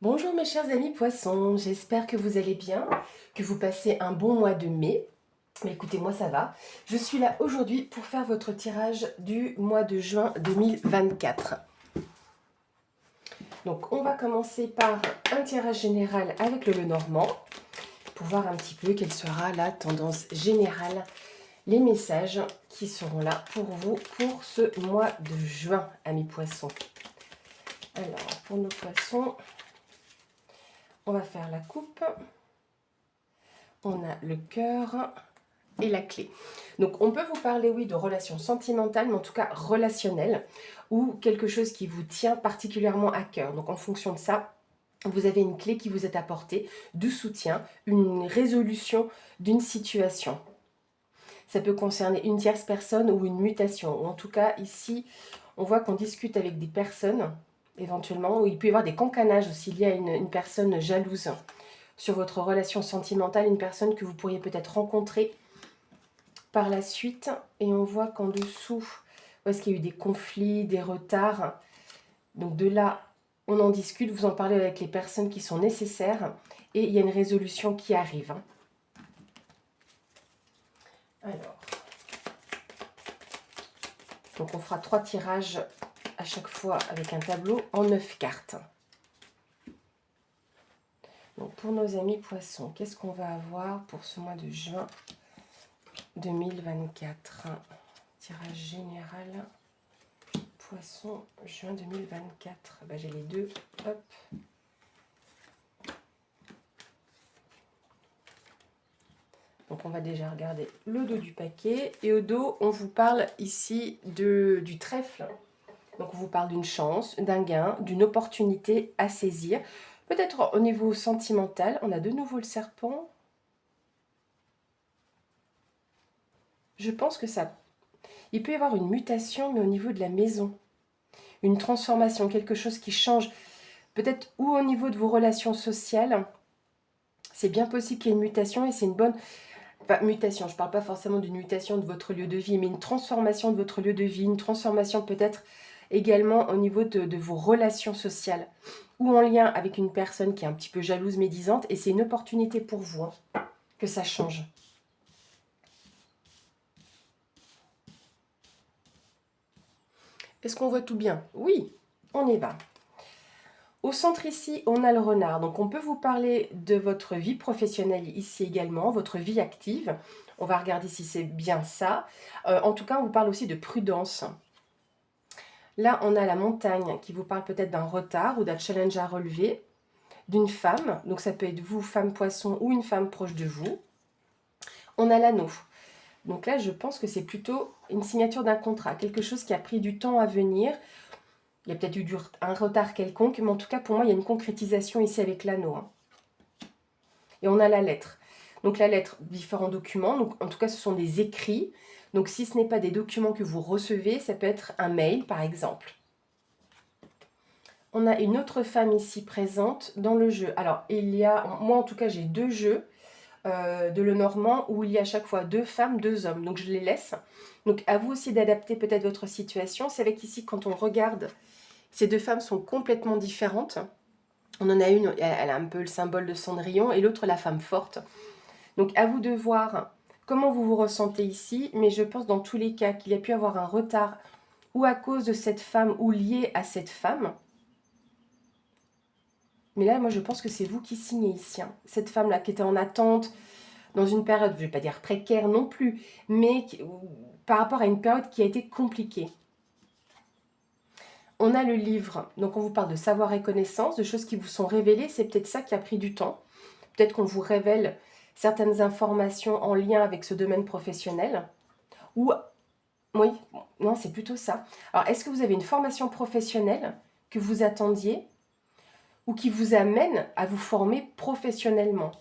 Bonjour mes chers amis poissons, j'espère que vous allez bien, que vous passez un bon mois de mai. Mais écoutez, moi ça va. Je suis là aujourd'hui pour faire votre tirage du mois de juin 2024. Donc on va commencer par un tirage général avec le Lenormand pour voir un petit peu quelle sera la tendance générale, les messages qui seront là pour vous pour ce mois de juin, amis poissons. Alors pour nos poissons, on va faire la coupe. On a le cœur et la clé. Donc on peut vous parler, oui, de relations sentimentales, mais en tout cas relationnelles, ou quelque chose qui vous tient particulièrement à cœur. Donc en fonction de ça, vous avez une clé qui vous est apportée, de soutien, une résolution d'une situation. Ça peut concerner une tierce personne ou une mutation. Ou en tout cas, ici, on voit qu'on discute avec des personnes, éventuellement, ou il peut y avoir des cancanages s'il y a une personne jalouse sur votre relation sentimentale, une personne que vous pourriez peut-être rencontrer par la suite. Et on voit qu'en dessous, est-ce qu'il y a eu des conflits, des retards. Donc de là, on en discute, vous en parlez avec les personnes qui sont nécessaires et il y a une résolution qui arrive. Alors, donc on fera 3 tirages à chaque fois avec un tableau en 9 cartes. Donc pour nos amis poissons, qu'est-ce qu'on va avoir pour ce mois de juin 2024? Tirage général poisson juin 2024. Bah, j'ai les deux. Hop. Donc on va déjà regarder le dos du paquet. Et au dos, on vous parle ici du trèfle. Donc on vous parle d'une chance, d'un gain, d'une opportunité à saisir. Peut-être au niveau sentimental, on a de nouveau le serpent. Je pense que ça... Il peut y avoir une mutation, mais au niveau de la maison. Une transformation, quelque chose qui change. Peut-être ou au niveau de vos relations sociales. C'est bien possible qu'il y ait une mutation et c'est une bonne... Enfin, mutation, je ne parle pas forcément d'une mutation de votre lieu de vie, mais une transformation de votre lieu de vie, une transformation peut-être également au niveau de vos relations sociales ou en lien avec une personne qui est un petit peu jalouse, médisante, et c'est une opportunité pour vous que ça change. Est-ce qu'on voit tout bien? Oui, on y va. Au centre ici, on a le renard. Donc on peut vous parler de votre vie professionnelle ici également, votre vie active. On va regarder si c'est bien ça. En tout cas, on vous parle aussi de prudence. Là, on a la montagne qui vous parle peut-être d'un retard ou d'un challenge à relever, d'une femme. Donc ça peut être vous, femme poisson, ou une femme proche de vous. On a l'anneau. Donc là, je pense que c'est plutôt une signature d'un contrat, quelque chose qui a pris du temps à venir. Il y a peut-être eu un retard quelconque, mais en tout cas, pour moi, il y a une concrétisation ici avec l'anneau. Et on a la lettre. Donc la lettre, différents documents. Donc, en tout cas, ce sont des écrits. Donc si ce n'est pas des documents que vous recevez, ça peut être un mail, par exemple. On a une autre femme ici présente dans le jeu. Alors, il y a, moi en tout cas, j'ai 2 jeux de Lenormand où il y a à chaque fois 2 femmes, 2 hommes. Donc, je les laisse. Donc, à vous aussi d'adapter peut-être votre situation. C'est avec ici, quand on regarde, ces 2 femmes sont complètement différentes. On en a une, elle a un peu le symbole de Cendrillon et l'autre, la femme forte. Donc, à vous de voir comment vous vous ressentez ici. Mais je pense dans tous les cas qu'il y a pu avoir un retard ou à cause de cette femme ou lié à cette femme. Mais là, moi, je pense que c'est vous qui signez ici. Cette femme-là qui était en attente, dans une période, je ne vais pas dire précaire non plus, mais par rapport à une période qui a été compliquée. On a le livre, donc on vous parle de savoir et connaissance, de choses qui vous sont révélées. C'est peut-être ça qui a pris du temps. Peut-être qu'on vous révèle certaines informations en lien avec ce domaine professionnel. Ou, oui, non, c'est plutôt ça. Alors, est-ce que vous avez une formation professionnelle que vous attendiez ou qui vous amène à vous former professionnellement?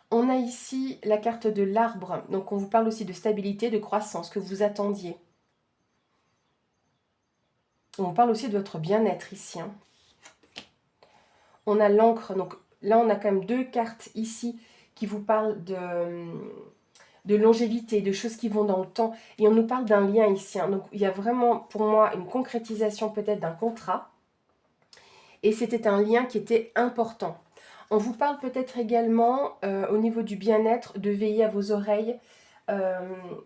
On a ici la carte de l'arbre, donc on vous parle aussi de stabilité, de croissance que vous attendiez. On vous parle aussi de votre bien-être ici. On a l'encre, donc là on a quand même 2 cartes ici qui vous parlent de longévité, de choses qui vont dans le temps. Et on nous parle d'un lien ici. Donc il y a vraiment pour moi une concrétisation peut-être d'un contrat. et c'était un lien qui était important. On vous parle peut-être également au niveau du bien-être, de veiller à vos oreilles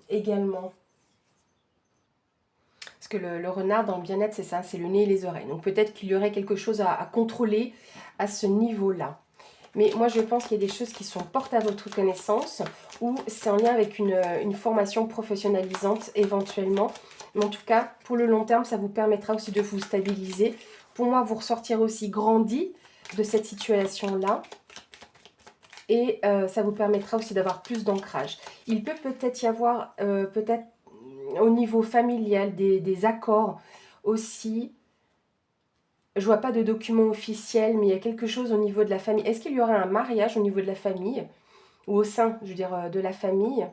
également. Parce que le renard dans le bien-être, c'est ça, c'est le nez et les oreilles. Donc peut-être qu'il y aurait quelque chose à contrôler à ce niveau-là. Mais moi, je pense qu'il y a des choses qui sont portées à votre connaissance ou c'est en lien avec une formation professionnalisante éventuellement. Mais en tout cas, pour le long terme, ça vous permettra aussi de vous stabiliser. Pour moi, vous ressortirez aussi grandi de cette situation-là. Et ça vous permettra aussi d'avoir plus d'ancrage. Il peut peut-être y avoir, peut-être au niveau familial, des accords aussi. Je vois pas de document officiel, mais il y a quelque chose au niveau de la famille. Est-ce qu'il y aurait un mariage au niveau de la famille ou au sein, je veux dire, de la famille?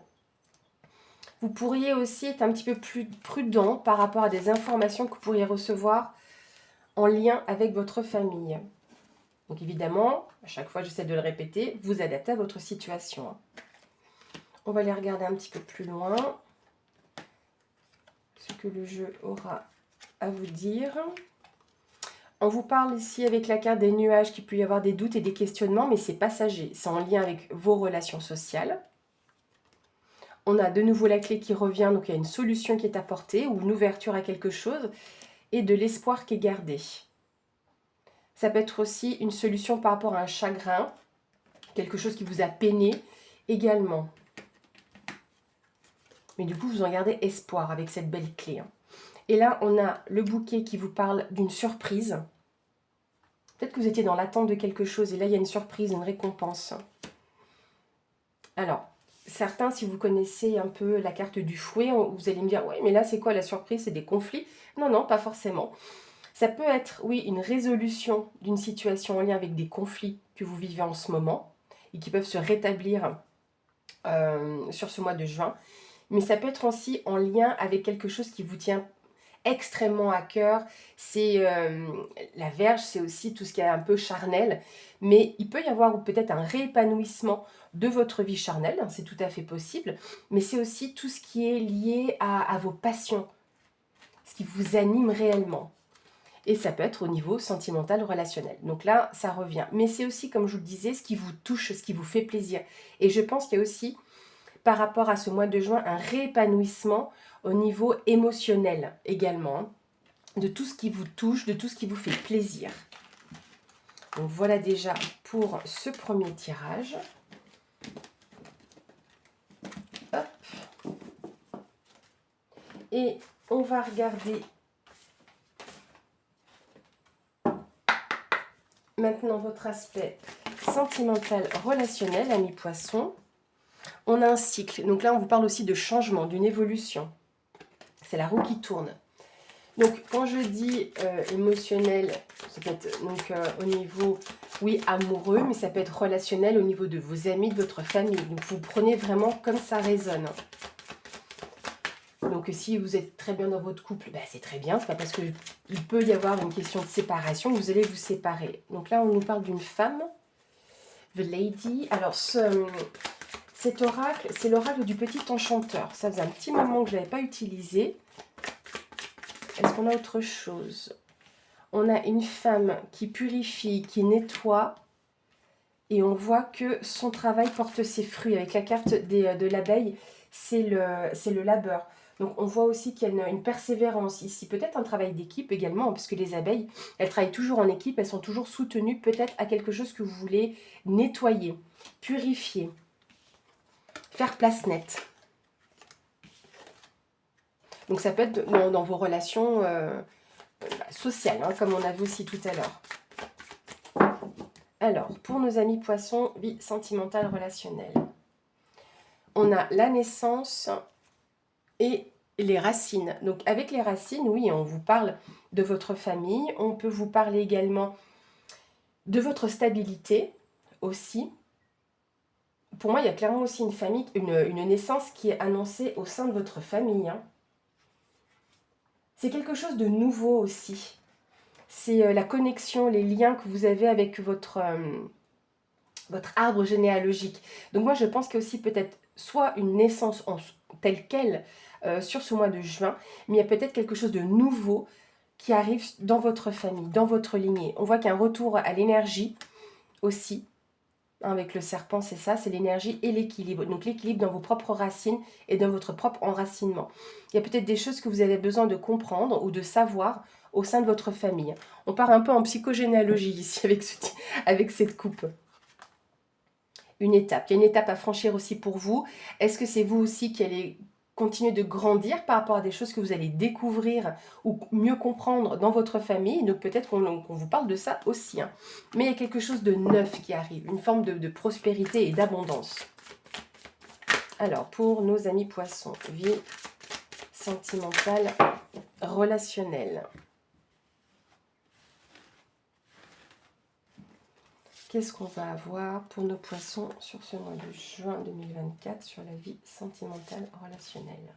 Vous pourriez aussi être un petit peu plus prudent par rapport à des informations que vous pourriez recevoir en lien avec votre famille. Donc évidemment, à chaque fois j'essaie de le répéter, vous adaptez à votre situation. On va aller regarder un petit peu plus loin ce que le jeu aura à vous dire. On vous parle ici avec la carte des nuages qu'il peut y avoir des doutes et des questionnements, mais c'est passager. C'est en lien avec vos relations sociales. On a de nouveau la clé qui revient, donc il y a une solution qui est apportée ou une ouverture à quelque chose et de l'espoir qui est gardé. Ça peut être aussi une solution par rapport à un chagrin, quelque chose qui vous a peiné également. Mais du coup, vous en gardez espoir avec cette belle clé. Et là, on a le bouquet qui vous parle d'une surprise. Peut-être que vous étiez dans l'attente de quelque chose et là, il y a une surprise, une récompense. Alors, certains, si vous connaissez un peu la carte du fouet, vous allez me dire, ouais, mais là, c'est quoi la surprise? C'est des conflits? Non, non, pas forcément. Ça peut être, oui, une résolution d'une situation en lien avec des conflits que vous vivez en ce moment et qui peuvent se rétablir sur ce mois de juin. Mais ça peut être aussi en lien avec quelque chose qui vous tient extrêmement à cœur. C'est la Vierge, c'est aussi tout ce qui est un peu charnel. Mais il peut y avoir peut-être un réépanouissement de votre vie charnelle, c'est tout à fait possible. Mais c'est aussi tout ce qui est lié à vos passions, ce qui vous anime réellement. Et ça peut être au niveau sentimental, relationnel. Donc là, ça revient. Mais c'est aussi, comme je vous le disais, ce qui vous touche, ce qui vous fait plaisir. Et je pense qu'il y a aussi, par rapport à ce mois de juin, un réépanouissement au niveau émotionnel également, de tout ce qui vous touche, de tout ce qui vous fait plaisir. Donc voilà déjà pour ce premier tirage. Hop. Et on va regarder maintenant votre aspect sentimental, relationnel, ami poisson. On a un cycle. Donc là, on vous parle aussi de changement, d'une évolution. C'est la roue qui tourne. Donc, quand je dis émotionnel, ça peut être donc, au niveau, oui, amoureux, mais ça peut être relationnel au niveau de vos amis, de votre famille. Donc, vous prenez vraiment comme ça résonne. Donc, si vous êtes très bien dans votre couple, bah, c'est très bien. C'est pas parce qu'il peut y avoir une question de séparation que vous allez vous séparer. Donc là, on nous parle d'une femme, The Lady. Alors, cet oracle, c'est l'oracle du petit enchanteur. Ça faisait un petit moment que je ne l'avais pas utilisé. Est-ce qu'on a autre chose? On a une femme qui purifie, qui nettoie. Et on voit que son travail porte ses fruits. Avec la carte de l'abeille, c'est le labeur. Donc on voit aussi qu'il y a une persévérance ici. Peut-être un travail d'équipe également, parce que les abeilles, elles travaillent toujours en équipe. Elles sont toujours soutenues peut-être à quelque chose que vous voulez nettoyer, purifier. Faire place nette. Donc ça peut être dans vos relations sociales, hein, comme on a vu aussi tout à l'heure. Alors, pour nos amis poissons, vie sentimentale, relationnelle. On a la naissance et les racines. Donc avec les racines, oui, on vous parle de votre famille. On peut vous parler également de votre stabilité aussi. Pour moi, il y a clairement aussi une famille, une naissance qui est annoncée au sein de votre famille. Hein. C'est quelque chose de nouveau aussi. C'est la connexion, les liens que vous avez avec votre arbre généalogique. Donc moi, je pense qu'il y a aussi peut-être soit une naissance telle qu'elle sur ce mois de juin, mais il y a peut-être quelque chose de nouveau qui arrive dans votre famille, dans votre lignée. On voit qu'il y a un retour à l'énergie aussi. Avec le serpent, c'est ça, c'est l'énergie et l'équilibre. Donc l'équilibre dans vos propres racines et dans votre propre enracinement. Il y a peut-être des choses que vous avez besoin de comprendre ou de savoir au sein de votre famille. On part un peu en psychogénéalogie ici avec cette coupe. Une étape. Il y a une étape à franchir aussi pour vous. Est-ce que c'est vous aussi qui allez continuer de grandir par rapport à des choses que vous allez découvrir ou mieux comprendre dans votre famille? Donc peut-être qu'on vous parle de ça aussi. Hein. Mais il y a quelque chose de neuf qui arrive, une forme de prospérité et d'abondance. Alors, pour nos amis poissons, vie sentimentale, relationnelle. Qu'est-ce qu'on va avoir pour nos poissons sur ce mois de juin 2024 sur la vie sentimentale relationnelle?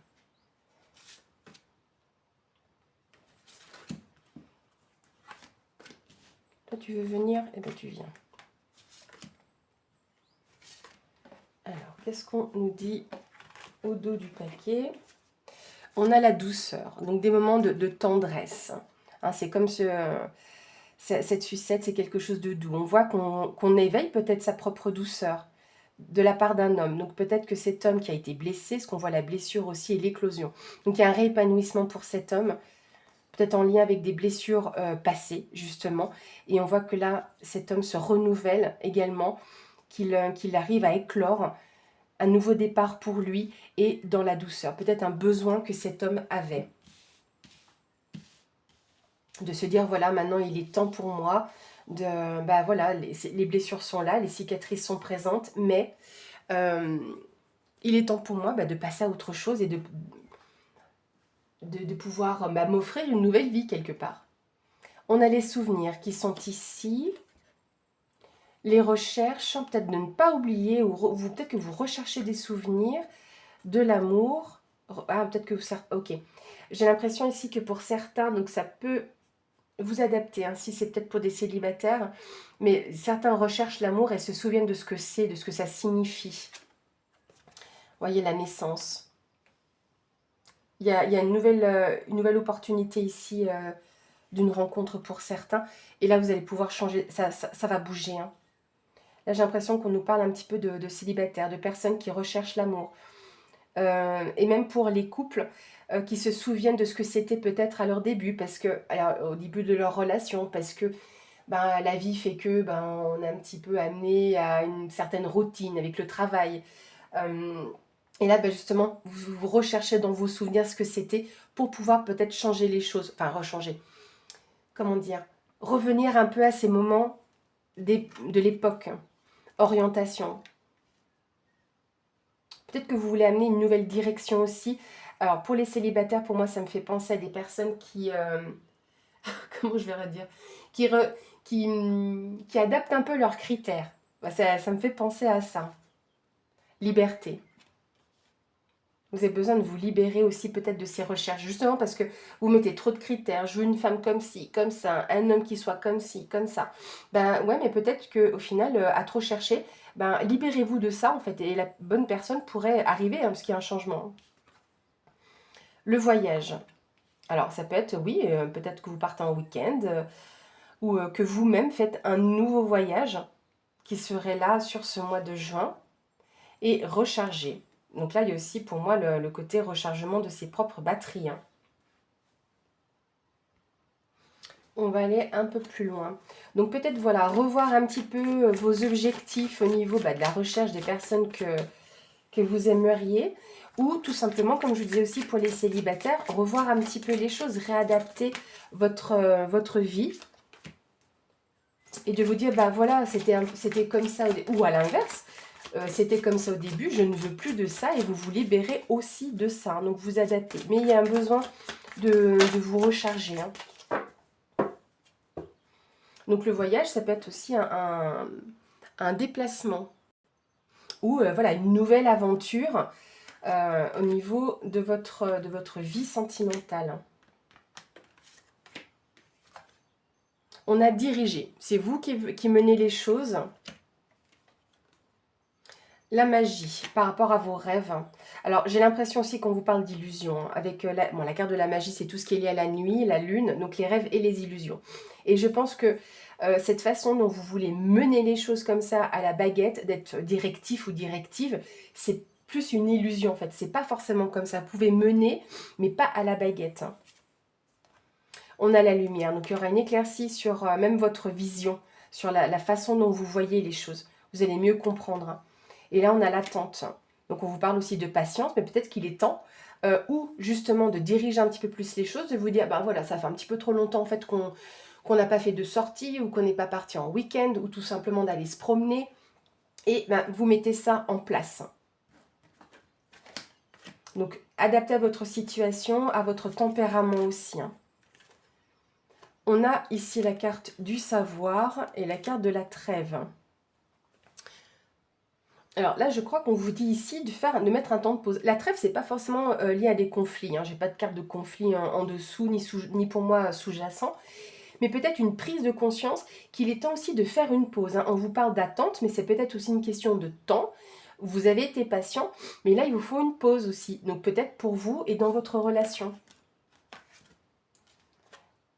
Toi, tu veux venir? Eh bien, tu viens. Alors, qu'est-ce qu'on nous dit au dos du paquet? On a la douceur, donc des moments de tendresse. Hein, c'est comme cette sucette, c'est quelque chose de doux. On voit qu'on éveille peut-être sa propre douceur de la part d'un homme. Donc peut-être que cet homme qui a été blessé, ce qu'on voit la blessure aussi et l'éclosion. Donc il y a un réépanouissement pour cet homme, peut-être en lien avec des blessures passées, justement. Et on voit que là, cet homme se renouvelle également, qu'il arrive à éclore un nouveau départ pour lui et dans la douceur. Peut-être un besoin que cet homme avait. De se dire, voilà, maintenant il est temps pour moi bah voilà, les blessures sont là, les cicatrices sont présentes, mais il est temps pour moi de passer à autre chose et de pouvoir m'offrir une nouvelle vie quelque part. On a les souvenirs qui sont ici, les recherches, peut-être de ne pas oublier, ou peut-être que vous recherchez des souvenirs, de l'amour. Ah, peut-être que vous... Ok. J'ai l'impression ici que pour certains, donc ça peut vous adapter, hein, si c'est peut-être pour des célibataires, mais certains recherchent l'amour et se souviennent de ce que c'est, de ce que ça signifie. Voyez la naissance. Il y a une nouvelle opportunité ici d'une rencontre pour certains. Et là, vous allez pouvoir changer. Ça va bouger. Hein. Là, j'ai l'impression qu'on nous parle un petit peu de célibataires, de personnes qui recherchent l'amour. Et même pour les couples qui se souviennent de ce que c'était peut-être à leur début, au début de leur relation, parce que la vie fait que on est un petit peu amené à une certaine routine avec le travail. Et là, justement, vous recherchez dans vos souvenirs ce que c'était pour pouvoir peut-être changer les choses, enfin rechanger, comment dire, revenir un peu à ces moments de l'époque, orientation. Peut-être que vous voulez amener une nouvelle direction aussi. Alors, pour les célibataires, pour moi, ça me fait penser à des personnes qui... comment je vais redire qui adaptent un peu leurs critères. Ça me fait penser à ça. Liberté. Vous avez besoin de vous libérer aussi peut-être de ces recherches. Justement parce que vous mettez trop de critères. Je veux une femme comme ci, comme ça. Un homme qui soit comme ci, comme ça. Ouais, mais peut-être qu'au final, à trop chercher, libérez-vous de ça en fait. Et la bonne personne pourrait arriver, hein, parce qu'il y a un changement. Le voyage. Alors ça peut être, oui, peut-être que vous partez en week-end. Ou que vous-même faites un nouveau voyage qui serait là sur ce mois de juin et recharger. Donc là, il y a aussi pour moi le côté rechargement de ses propres batteries. Hein. On va aller un peu plus loin. Donc peut-être, voilà, revoir un petit peu vos objectifs au niveau de la recherche des personnes que vous aimeriez. Ou tout simplement, comme je vous disais aussi pour les célibataires, revoir un petit peu les choses, réadapter votre vie. Et de vous dire, voilà, c'était comme ça, ou à l'inverse, c'était comme ça au début, je ne veux plus de ça, et vous libérez aussi de ça. Donc vous adaptez. Mais il y a un besoin de vous recharger. Hein. Donc le voyage, ça peut être aussi un déplacement. Ou voilà, une nouvelle aventure au niveau de votre vie sentimentale. On a dirigé. C'est vous qui menez les choses. La magie par rapport à vos rêves. Alors, j'ai l'impression aussi qu'on vous parle d'illusions, hein, avec bon, la carte de la magie, c'est tout ce qui est lié à la nuit, la lune, donc les rêves et les illusions. Et je pense que cette façon dont vous voulez mener les choses comme ça à la baguette, d'être directif ou directive, c'est plus une illusion en fait. C'est pas forcément comme ça. Vous pouvez mener, mais pas à la baguette, hein. On a la lumière, donc il y aura une éclaircie sur même votre vision, sur la façon dont vous voyez les choses. Vous allez mieux comprendre, hein. Et là, on a l'attente. Donc, on vous parle aussi de patience, mais peut-être qu'il est temps, ou justement de diriger un petit peu plus les choses, de vous dire, ben voilà, ça fait un petit peu trop longtemps en fait qu'on n'a pas fait de sortie, ou qu'on n'est pas parti en week-end, ou tout simplement d'aller se promener. Et ben, vous mettez ça en place. Donc, adaptez à votre situation, à votre tempérament aussi, hein. On a ici la carte du savoir et la carte de la trêve. Alors là, je crois qu'on vous dit ici de mettre un temps de pause. La trêve, c'est pas forcément lié à des conflits, hein. J'ai pas de carte de conflit en dessous, ni pour moi sous-jacent. Mais peut-être une prise de conscience qu'il est temps aussi de faire une pause, hein. On vous parle d'attente, mais c'est peut-être aussi une question de temps. Vous avez été patient, mais là, il vous faut une pause aussi. Donc peut-être pour vous et dans votre relation.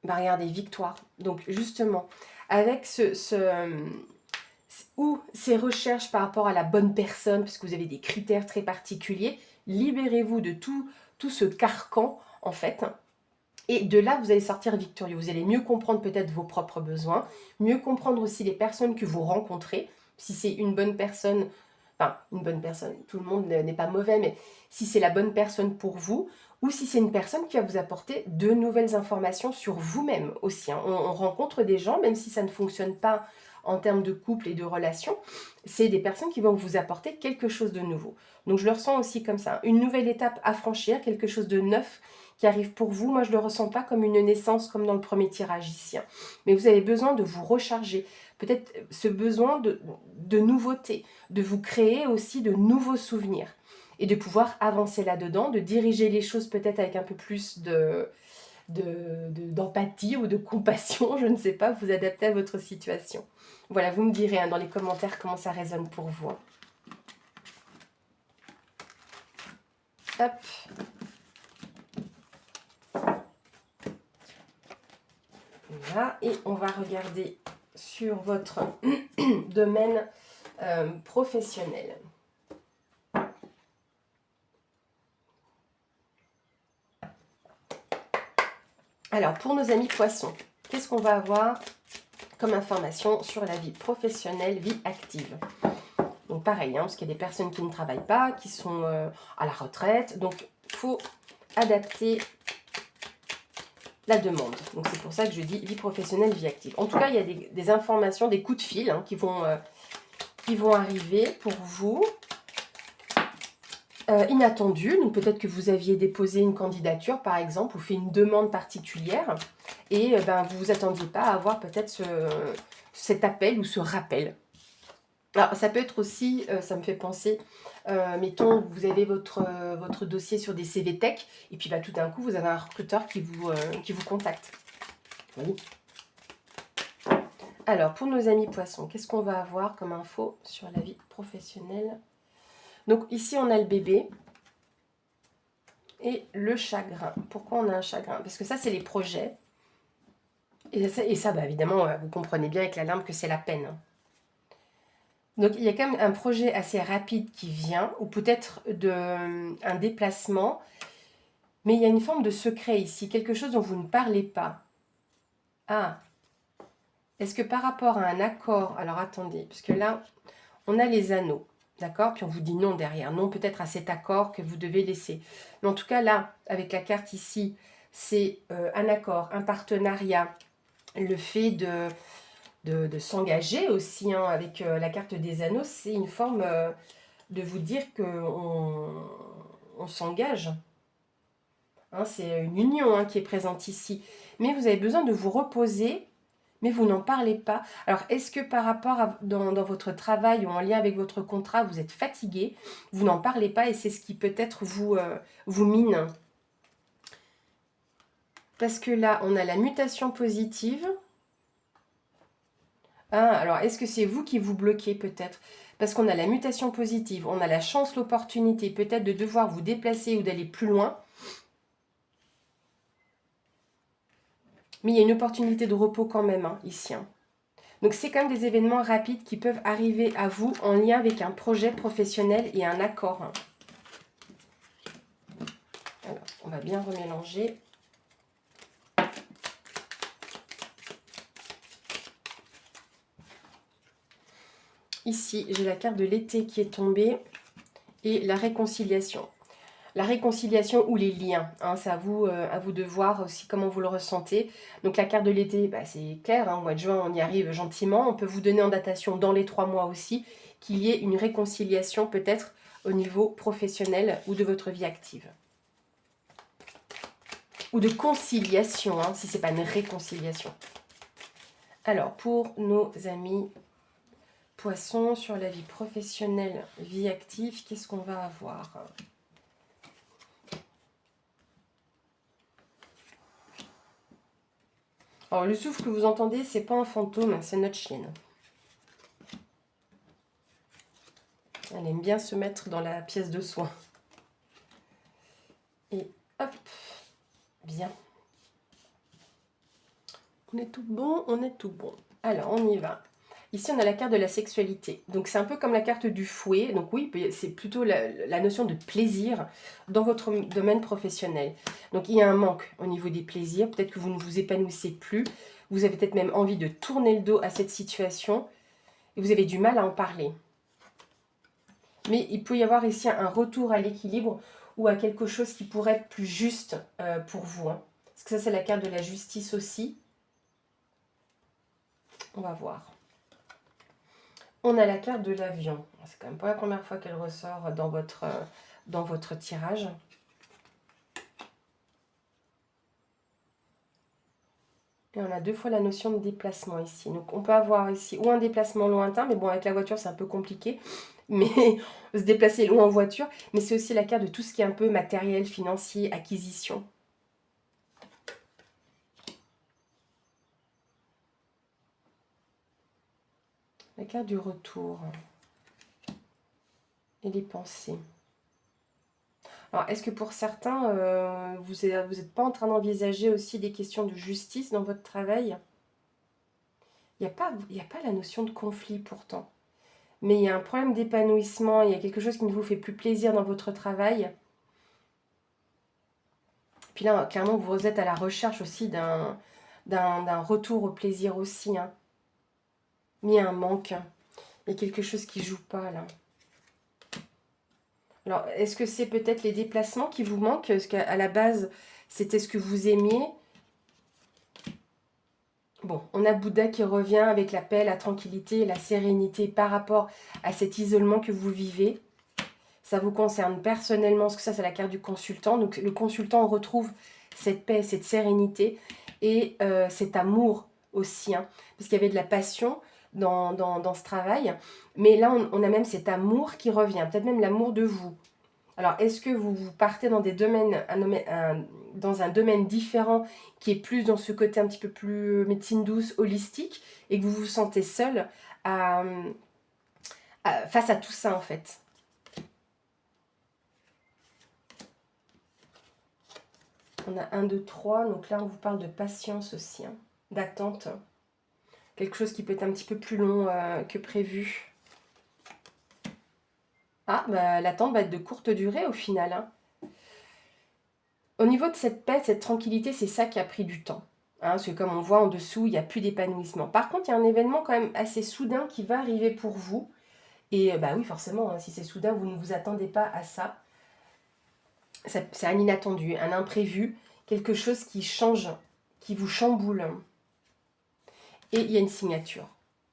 Bah regardez, victoire. Donc justement, avec ou ces recherches par rapport à la bonne personne, puisque vous avez des critères très particuliers, libérez-vous de tout ce carcan, en fait. Et de là, vous allez sortir victorieux. Vous allez mieux comprendre peut-être vos propres besoins, mieux comprendre aussi les personnes que vous rencontrez. Si c'est une bonne personne, enfin, une bonne personne, tout le monde n'est pas mauvais, mais si c'est la bonne personne pour vous, ou si c'est une personne qui va vous apporter de nouvelles informations sur vous-même aussi, hein. On rencontre des gens, même si ça ne fonctionne pas en termes de couple et de relations, c'est des personnes qui vont vous apporter quelque chose de nouveau. Donc je le ressens aussi comme ça, une nouvelle étape à franchir, quelque chose de neuf qui arrive pour vous. Moi, je ne le ressens pas comme une naissance, comme dans le premier tirage ici, hein. Mais vous avez besoin de vous recharger. Peut-être ce besoin de nouveauté, de vous créer aussi de nouveaux souvenirs. Et de pouvoir avancer là-dedans, de diriger les choses peut-être avec un peu plus d'empathie ou de compassion, je ne sais pas, vous adapter à votre situation. Voilà, vous me direz, hein, dans les commentaires comment ça résonne pour vous, hein. Hop. Voilà, et on va regarder sur votre domaine professionnel. Alors, pour nos amis poissons, qu'est-ce qu'on va avoir comme information sur la vie professionnelle, vie active? Donc pareil, hein, parce qu'il y a des personnes qui ne travaillent pas, qui sont à la retraite, donc il faut adapter la demande. Donc c'est pour ça que je dis vie professionnelle, vie active. En tout cas, il y a des informations, des coups de fil, hein, qui vont arriver pour vous. Inattendus, donc peut-être que vous aviez déposé une candidature par exemple, ou fait une demande particulière, et ben, vous ne vous attendiez pas à avoir peut-être cet appel ou ce rappel. Alors ça peut être aussi, ça me fait penser, mettons vous avez votre dossier sur des CV Tech, et puis bah, tout d'un coup vous avez un recruteur qui vous contacte. Oui. Alors pour nos amis poissons, qu'est-ce qu'on va avoir comme info sur la vie professionnelle? Donc ici on a le bébé et le chagrin. Pourquoi on a un chagrin? Parce que ça c'est les projets. Et ça bah, évidemment, vous comprenez bien avec la lampe que c'est la peine, hein. Donc il y a quand même un projet assez rapide qui vient, ou peut-être un déplacement, mais il y a une forme de secret ici, quelque chose dont vous ne parlez pas. Ah, est-ce que par rapport à un accord, alors attendez, parce que là, on a les anneaux, d'accord? Puis on vous dit non derrière, non peut-être à cet accord que vous devez laisser. Mais en tout cas là, avec la carte ici, c'est un accord, un partenariat, le fait de s'engager aussi, hein, avec la carte des anneaux, c'est une forme de vous dire qu'on s'engage, hein, c'est une union, hein, qui est présente ici. Mais vous avez besoin de vous reposer, mais vous n'en parlez pas. Alors, est-ce que par rapport à dans votre travail ou en lien avec votre contrat, vous êtes fatigué, vous n'en parlez pas et c'est ce qui peut-être vous mine? Parce que là, on a la mutation positive. Ah, alors est-ce que c'est vous qui vous bloquez peut-être? Parce qu'on a la mutation positive, on a la chance, l'opportunité peut-être de devoir vous déplacer ou d'aller plus loin. Mais il y a une opportunité de repos quand même, hein, ici. Hein. Donc c'est quand même des événements rapides qui peuvent arriver à vous en lien avec un projet professionnel et un accord. Hein. Alors, on va bien remélanger. Ici, j'ai la carte de l'été qui est tombée et la réconciliation. La réconciliation ou les liens, hein, c'est à vous de voir aussi comment vous le ressentez. Donc la carte de l'été, bah, c'est clair, hein, au mois de juin, on y arrive gentiment. On peut vous donner en datation dans les 3 mois aussi qu'il y ait une réconciliation peut-être au niveau professionnel ou de votre vie active. Ou de conciliation, hein, si ce n'est pas une réconciliation. Alors, pour nos amis poissons, sur la vie professionnelle, vie active, qu'est-ce qu'on va avoir ? Alors, le souffle que vous entendez, c'est pas un fantôme, c'est notre chienne. Elle aime bien se mettre dans la pièce de soins. Et hop, bien. On est tout bon, on est tout bon. Alors, on y va. Ici, on a la carte de la sexualité. Donc, c'est un peu comme la carte du fouet. Donc, oui, c'est plutôt la notion de plaisir dans votre domaine professionnel. Donc, il y a un manque au niveau des plaisirs. Peut-être que vous ne vous épanouissez plus. Vous avez peut-être même envie de tourner le dos à cette situation. Et vous avez du mal à en parler. Mais il peut y avoir ici un retour à l'équilibre ou à quelque chose qui pourrait être plus juste pour vous. Hein. Parce que ça, c'est la carte de la justice aussi. On va voir. On a la carte de l'avion. C'est quand même pas la première fois qu'elle ressort dans votre tirage. Et on a 2 fois la notion de déplacement ici. Donc on peut avoir ici ou un déplacement lointain, mais bon, avec la voiture, c'est un peu compliqué. Mais se déplacer loin en voiture. Mais c'est aussi la carte de tout ce qui est un peu matériel, financier, acquisition. La carte du retour. Et les pensées. Alors, est-ce que pour certains, vous n'êtes pas en train d'envisager aussi des questions de justice dans votre travail? Il n'y a pas la notion de conflit pourtant. Mais il y a un problème d'épanouissement, il y a quelque chose qui ne vous fait plus plaisir dans votre travail. Puis là, clairement, vous êtes à la recherche aussi d'un retour au plaisir aussi. Hein. Mais il y a un manque. Il y a quelque chose qui ne joue pas là. Alors, est-ce que c'est peut-être les déplacements qui vous manquent? Parce qu'à la base, c'était ce que vous aimiez. Bon, on a Bouddha qui revient avec la paix, la tranquillité, la sérénité par rapport à cet isolement que vous vivez. Ça vous concerne personnellement, parce que ça, c'est la carte du consultant. Donc, le consultant retrouve cette paix, cette sérénité et cet amour aussi. Hein, parce qu'il y avait de la passion dans ce travail. Mais là, on a même cet amour qui revient, peut-être même l'amour de vous. Alors, est-ce que vous partez dans des domaines, dans un domaine différent qui est plus dans ce côté un petit peu plus médecine douce, holistique, et que vous vous sentez seul face à tout ça en fait? On a 1, 2, 3, donc là on vous parle de patience aussi, hein, d'attente. Quelque chose qui peut être un petit peu plus long que prévu. Ah, bah, l'attente va être de courte durée au final. Hein. Au niveau de cette paix, cette tranquillité, c'est ça qui a pris du temps. Hein, parce que comme on voit en dessous, il n'y a plus d'épanouissement. Par contre, il y a un événement quand même assez soudain qui va arriver pour vous. Et bah oui, forcément, hein, si c'est soudain, vous ne vous attendez pas à ça. C'est un inattendu, un imprévu, quelque chose qui change, qui vous chamboule. Et il y a une signature.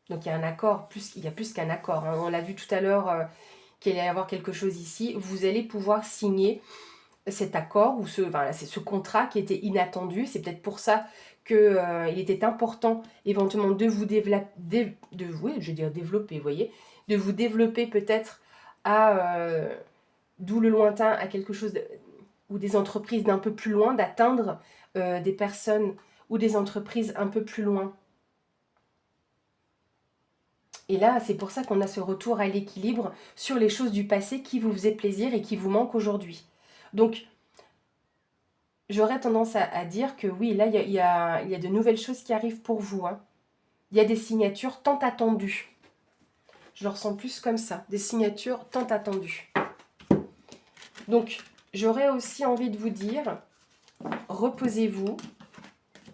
Donc il y a un accord, il y a plus qu'un accord. Hein. On l'a vu tout à l'heure qu'il allait y avoir quelque chose ici. Vous allez pouvoir signer cet accord ou c'est ce contrat qui était inattendu. C'est peut-être pour ça qu'il était important éventuellement de vous développer, développer, vous voyez, de vous développer peut-être d'où le lointain à quelque chose ou des entreprises d'un peu plus loin, d'atteindre des personnes ou des entreprises un peu plus loin. Et là, c'est pour ça qu'on a ce retour à l'équilibre sur les choses du passé qui vous faisaient plaisir et qui vous manquent aujourd'hui. Donc, j'aurais tendance à dire que oui, là, il y a de nouvelles choses qui arrivent pour vous. Hein. Il y a des signatures tant attendues. Je le ressens plus comme ça, des signatures tant attendues. Donc, j'aurais aussi envie de vous dire, reposez-vous,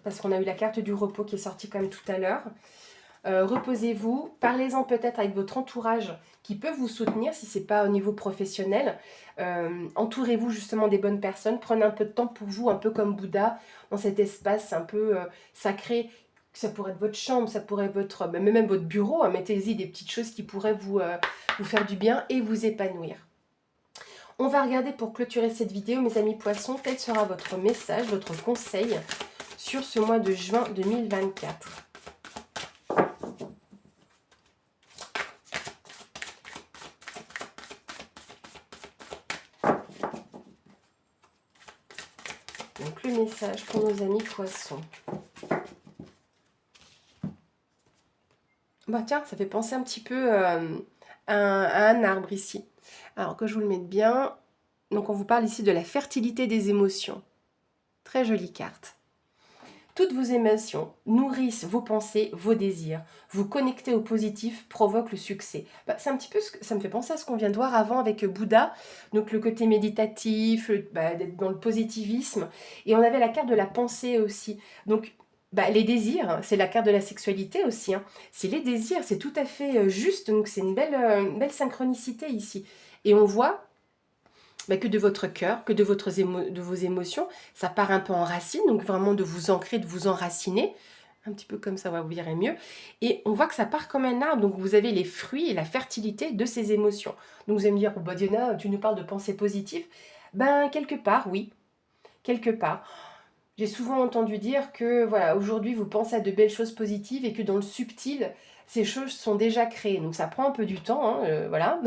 parce qu'on a eu la carte du repos qui est sortie comme tout à l'heure. Reposez-vous, parlez-en peut-être avec votre entourage qui peut vous soutenir si ce n'est pas au niveau professionnel. Entourez-vous justement des bonnes personnes, prenez un peu de temps pour vous, un peu comme Bouddha, dans cet espace un peu sacré. Ça pourrait être votre chambre, ça pourrait être votre, même votre bureau. Hein, mettez-y des petites choses qui pourraient vous faire du bien et vous épanouir. On va regarder pour clôturer cette vidéo, mes amis poissons, quel sera votre message, votre conseil sur ce mois de juin 2024. Donc le message pour nos amis poissons. Bah tiens, ça fait penser un petit peu à un arbre ici. Alors que je vous le mette bien. Donc on vous parle ici de la fertilité des émotions. Très jolie carte. Toutes vos émotions nourrissent vos pensées, vos désirs. Vous connecter au positif provoque le succès. Bah, c'est un petit peu, ça me fait penser à ce qu'on vient de voir avant avec Bouddha. Donc le côté méditatif, d'être dans le positivisme. Et on avait la carte de la pensée aussi. Donc les désirs, c'est la carte de la sexualité aussi. Hein. C'est les désirs, c'est tout à fait juste. Donc c'est une belle synchronicité ici. Et on voit que de votre cœur, que de vos émotions, ça part un peu en racine, donc vraiment de vous ancrer, de vous enraciner, un petit peu comme ça, vous verrez mieux. Et on voit que ça part comme un arbre, donc vous avez les fruits et la fertilité de ces émotions. Donc vous allez me dire, oh, Diana, tu nous parles de pensée positive. Quelque part, oui, quelque part. J'ai souvent entendu dire que voilà, aujourd'hui vous pensez à de belles choses positives et que dans le subtil, ces choses sont déjà créées. Donc ça prend un peu du temps, hein, voilà.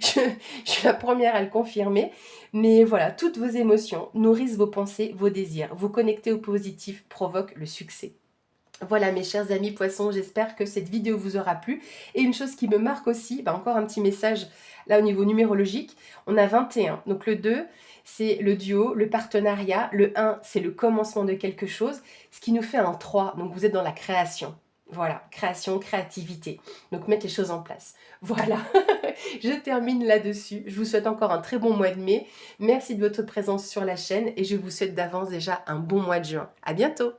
je suis la première à le confirmer. Mais voilà, toutes vos émotions nourrissent vos pensées, vos désirs. Vous connecter au positif provoque le succès. Voilà mes chers amis poissons, j'espère que cette vidéo vous aura plu. Et une chose qui me marque aussi, encore un petit message là au niveau numérologique, on a 21. Donc le 2, c'est le duo, le partenariat. Le 1, c'est le commencement de quelque chose, ce qui nous fait un 3. Donc vous êtes dans la création. Voilà, création, créativité. Donc mettre les choses en place. Voilà, je termine là-dessus. Je vous souhaite encore un très bon mois de mai. Merci de votre présence sur la chaîne et je vous souhaite d'avance déjà un bon mois de juin. À bientôt.